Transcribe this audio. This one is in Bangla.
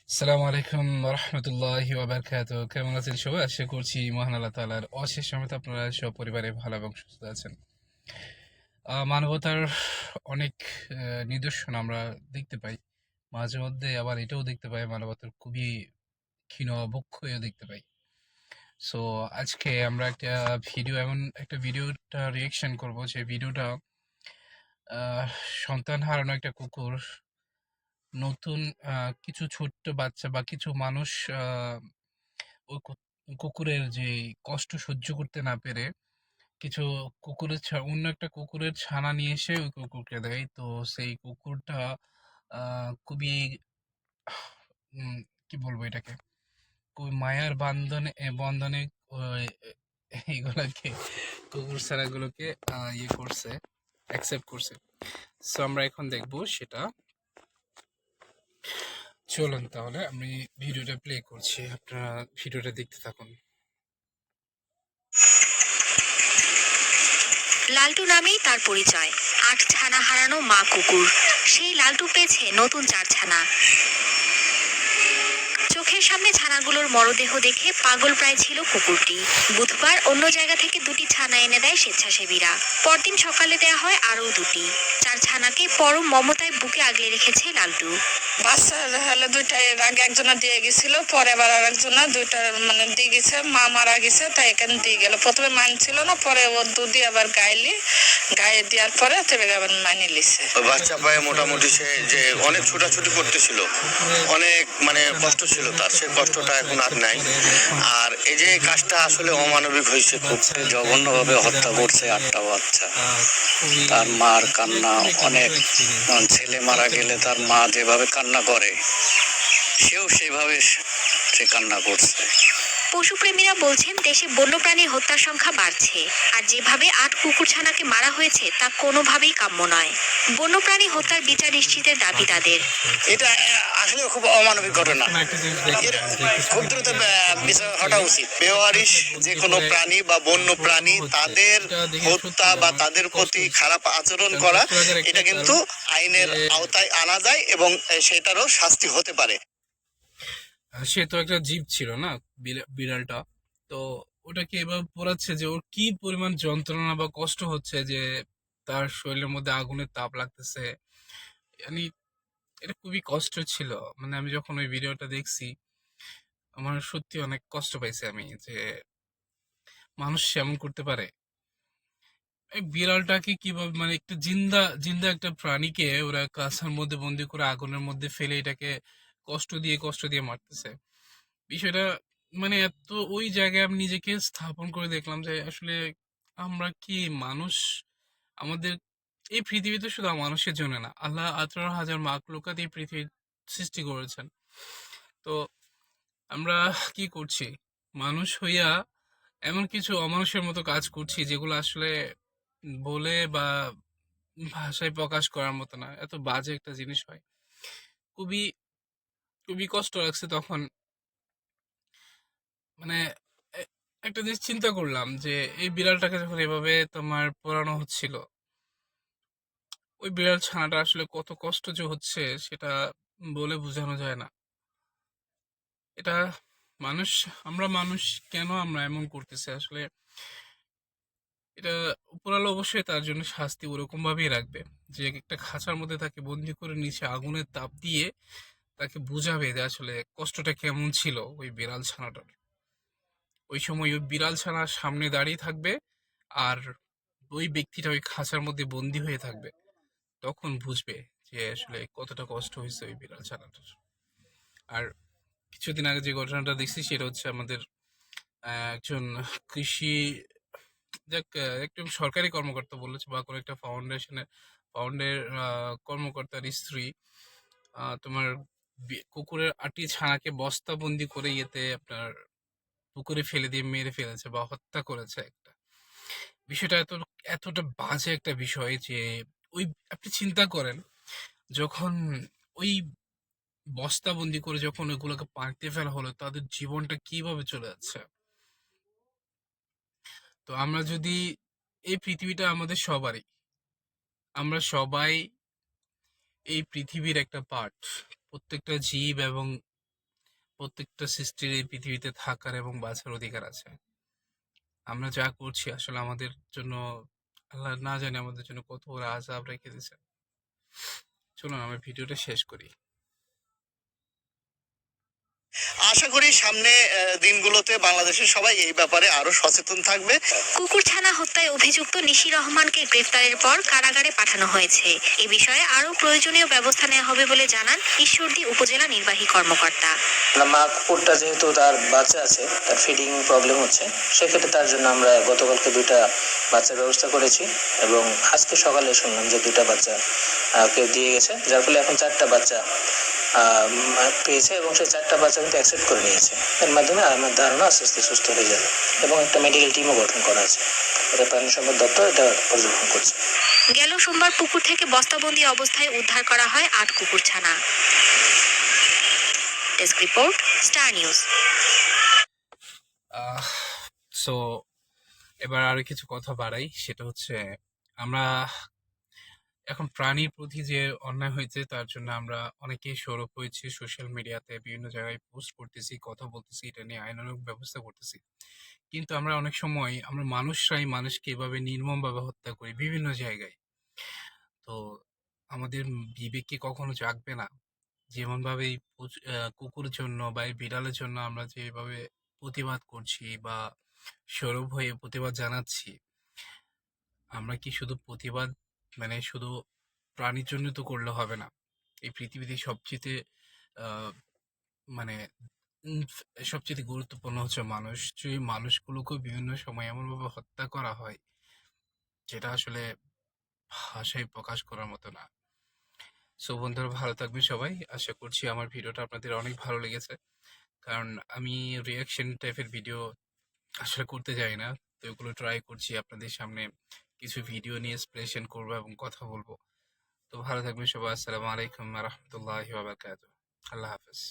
আসসালামু আলাইকুম রহমতুল্লাহি ওয়াবারকাতুহু। কেমন আছেন সবাই? আশা করছি মহান আল্লাহ তাআলার অশেষ রহমতে আপনারা সপরিবারে ভালো এবং সুস্থ আছেন। মানবতার অনেক নিদর্শন আমরা দেখতে পাই, মাঝে মধ্যে আবার এটাও দেখতে পাই মানবতার খুবই ক্ষীণ অবক্ষয়ও দেখতে পাই। সো আজকে আমরা একটা এমন একটা ভিডিওটা রিয়াকশন করব, যে ভিডিওটা আহ, সন্তান হারানো একটা কুকুর নতুন কিছু ছোট্ট বাচ্চা বা কিছু মানুষ ওই কুকুরের যে কষ্ট সহ্য করতে না পেরে কিছু অন্য একটা কুকুরের ছানা নিয়ে এসে ওই কুকুরকে দেয়। তো সেই কুকুরটা খুবই উম, কি বলবো এটাকে, খুবই মায়ার বন্ধনে ওই এইগুলাকে, কুকুর ছানাগুলোকে ইয়ে করছে, অ্যাকসেপ্ট করছে। সো আমরা এখন দেখবো সেটা। চলুন তাহলে আমি ভিডিওটা প্লে করছি, আপনারা ভিডিওটা দেখতে থাকুন। লালটু নামেই তার পরিচয়। ৮ ছানা হারানো মা কুকুর। সেই লালটু পেয়েছে নতুন ৪ ছানা। চোখের সামনে ছানাগুলোর মরদেহ দেখে পাগল প্রায় ছিল কুকুরটি। বুধবার অন্য জায়গা থেকে ২টি ছানা এনে দেয় স্বেচ্ছাসেবীরা। পরদিন সকালে দেয়া হয় আরও ২টি। ৪ ছানাকে পরম মমতায় বুকে আগলে রেখেছে লালটু। বাচ্চা হলে দুইটা এর আগে একজনা দিয়ে গেছিল, পরে আবার আর একজনা দুইটা মানে দিয়ে গেছে, মা মারা গেছে তাই এখানে দিয়ে গেল। প্রথমে মানছিল না, পরে ও দুধি আবার গায়ে দেওয়ার পরে তবে আবার মানি লিছে। বাচ্চা পায়ে মোটামুটি সে যে অনেক ছোটাছুটি করতেছিল, অনেক মানে কষ্ট ছিল তার, সে কষ্টটা এখন আর নাই। আর এই যে কাজটা আসলে অমানবিক হয়েছে, খুব জঘন্যভাবে হত্যা করছে ৮টা বাচ্চা। তার মার কান্না অনেক, ছেলে মারা গেলে তার মা যেভাবে কান্না করে সেও সেভাবে সে কান্না করছে। পশুপ্রেমীরা বলছেন দেশে বন্যপ্রাণী হত্যার সংখ্যা বাড়ছে, আর যেভাবে ৮ কুকুরছানাকে মারা হয়েছে তা কোনোভাবেই কাম্য নয়। বন্যপ্রাণী হত্যার বিচার নিশ্চিতের দাবি তাদের। এটা আসলে খুব অমানবিক ঘটনা, এর খুব দ্রুত বিচার হওয়া উচিত। বেওয়ারিশ যে কোনো প্রাণী বা বন্য প্রাণী তাদের হত্যা বা তাদের প্রতি খারাপ আচরণ করা, এটা কিন্তু আইনের আওতায় আনা যায় এবং সেটারও শাস্তি হতে পারে। সে তো একটা জীব ছিল না, বিড়ালটা। তো ওটাকে এভাবে পোড়াচ্ছে, যে ওর কি পরিমাণ যন্ত্রণা বা কষ্ট হচ্ছে, যে তার শরীরের মধ্যে আগুনের তাপ লাগতেছে। মানে এটা খুবই কষ্ট ছিল। মানে আমি যখন ওই ভিডিওটা দেখছি, আমার সত্যি অনেক কষ্ট পাইছি আমি, যে মানুষ এমন করতে পারে। এই বিড়ালটাকে কিভাবে, মানে একটা জিন্দা জিন্দা একটা প্রাণীকে ওরা কাঁচার মধ্যে বন্দি করে আগুনের মধ্যে ফেলে এটাকে কষ্ট দিয়ে মারতেছে। বিষয়টা মানে এত, ওই জায়গায় আমি নিজেকে স্থাপন করে দেখলাম যে আসলে আমরা কি মানুষ, আমাদের এই পৃথিবীতে শুধু মানুষের জন্য না, আল্লাহ ১৮,০০০ মাখলুকাত এই পৃথিবী সৃষ্টি করেছেন। তো আমরা কি করছি, মানুষ হইয়া এমন কিছু অমানুষের মতো কাজ করছি, যেগুলো আসলে বলে বা ভাষায় প্রকাশ করার মতো না, এত বাজে একটা জিনিস হয়। খুবই খুবই কষ্ট লাগছে তখন। মানে এ- একটা জিনিস চিন্তা করলাম, যে এই বিড়ালটাকে যখন এভাবে তোমার পোড়ানো হচ্ছিল, ওই বিড়াল ছানাটা আসলে কত কষ্ট যে হচ্ছে সেটা বলে বোঝানো যায় না। এটা মানুষ, আমরা মানুষ, কেন আমরা এমন করতেছি আসলে? এটা উপরালা অবশ্যই তার জন্য শাস্তি ওরকম ভাবেই রাখবে, যে একটা খাঁচার মধ্যে তাকে বন্দি করে নিচে আগুনের তাপ দিয়ে তাকে বুঝাবে যে আসলে কষ্টটা কেমন ছিল ওই বিড়াল ছানাটার। ওই সময় ওই বিড়াল ছানার সামনে দাঁড়িয়ে থাকবে, আর ওই ব্যক্তিটা ওই খাঁচার মধ্যে বন্দি হয়ে থাকবে। তখন বুঝবে যে আসলে কতটা কষ্ট হয়েছে ওই বিড়াল ছানাটার। আর কিছুদিন আগে যে ঘটনাটা দেখছি সেটা হচ্ছে আমাদের একজন কৃষি, যাক একজন সরকারি কর্মকর্তা বলেছে, বা কোনো একটা ফাউন্ডের কর্মকর্তার স্ত্রী তোমার কুকুরের ৮টি ছানাকে বস্তাবন্দি করে ইয়েতে আপনার পুকুরে ফেলে দিয়ে মেরে ফেলেছে বা হত্যা করেছে একটা। বিষয়টা এতটা বাজে একটা বিষয়, যে ওই, আপনি চিন্তা করেন, যখন ওই বস্তাবন্দি করে যখন ওগুলোকে পানিতে ফেলা হলো, তাদের জীবনটা কিভাবে চলে যাচ্ছে। তো আমরা যদি, এই পৃথিবীটা আমাদের সবারই, আমরা সবাই এই পৃথিবীর একটা পার্ট। প্রত্যেকটা জীব এবং প্রত্যেকটা সৃষ্টির এই পৃথিবীতে থাকার এবং বাঁচার অধিকার আছে। আমরা যা করছি আসলে আমাদের জন্য আল্লাহ না জানে আমাদের জন্য কত বড় আযাব রেখে দিয়েছেন। চলুন আমরা ভিডিওটা শেষ করি। আশা করি সামনে দিনগুলোতে বাংলাদেশের সবাই এই ব্যাপারে আরো সচেতন থাকবে। কুকুরছানা হত্যায় অভিযুক্ত নিশি রহমানকে গ্রেফতারের পর কারাগারে পাঠানো হয়েছে। এ বিষয়ে আরও প্রয়োজনীয় ব্যবস্থা নেওয়া হবে বলে জানান ঈশ্বরদী উপজেলা নির্বাহী কর্মকর্তা। মা কুকুরটা যেহেতু তার বাচ্চা আছে, তার ফিডিং প্রবলেম হচ্ছে, সেক্ষেত্রে তার জন্য আমরা গতকালকে 2টা বাচ্চার ব্যবস্থা করেছি এবং আজকে সকালে শুনলাম যে 2টা বাচ্চা কেউ দিয়ে গেছে, যার ফলে এখন 4টা বাচ্চা পেয়েছে এবং সেই 4টা বাচ্চা কিন্তু অ্যাকসেপ্ট করে নিয়েছে। এর মাধ্যমে আমার ধারণা আস্তে আস্তে সুস্থ হয়ে যাবে এবং একটা মেডিকেল টিমও গঠন করা আছে। এটা প্রাণী সম্পদ দপ্তর এটা পর্যবেক্ষণ করছে। গেল সোমবার পুকুর থেকে বস্তাবন্দি অবস্থায় উদ্ধার করা হয় 8 কুকুরছানা। Desk report, Star News. So এবার আরো কিছু কথা বাড়াই, সেটা হচ্ছে আমরা এখন প্রাণীর প্রতি যে অন্যায় হয়েছে তার জন্য আমরা অনেকেই সরব হয়েছি, সোশ্যাল মিডিয়াতে বিভিন্ন জায়গায় পোস্ট করতেছি, কথা বলতেছি, এটা নিয়ে আইনানুগ ব্যবস্থা করতেছি। কিন্তু আমরা অনেক সময় আমরা মানুষরাই মানুষকে এভাবে নির্মমভাবে হত্যা করি বিভিন্ন জায়গায়। তো আমাদের বিবেক কি কখনো জাগবে না? যেমন ভাবে এই কুকুরের জন্য বা এই বিড়ালের জন্য আমরা যেভাবে প্রতিবাদ করছি বা সরব হয়ে প্রতিবাদ জানাচ্ছি, আমরা কি শুধু প্রতিবাদ মানে শুধু প্রাণীর জন্য তো করলে হবে না। এই পৃথিবীতে সবচেয়ে আহ, মানে সবচেয়ে গুরুত্বপূর্ণ হচ্ছে মানুষ। যে মানুষগুলোকেও বিভিন্ন সময় এমনভাবে হত্যা করা হয় যেটা আসলে ভাষায় প্রকাশ করার মতো না। সো বন্ধুরা, ভালো থাকবেন সবাই। আশা করছি আমার ভিডিওটা আপনাদের অনেক ভালো লেগেছে, কারণ আমি রিয়াকশন টাইপের ভিডিও আসলে করতে যাই না। তো এগুলো ট্রাই করছি আপনাদের সামনে কিছু ভিডিও নিয়ে এক্সপ্রেশন করবো এবং কথা বলবো। তো ভালো থাকবেন সবাই। আসসালামু আলাইকুম ওয়া রাহমাতুল্লাহি ওয়া বারাকাতুহু। আল্লাহ হাফেজ।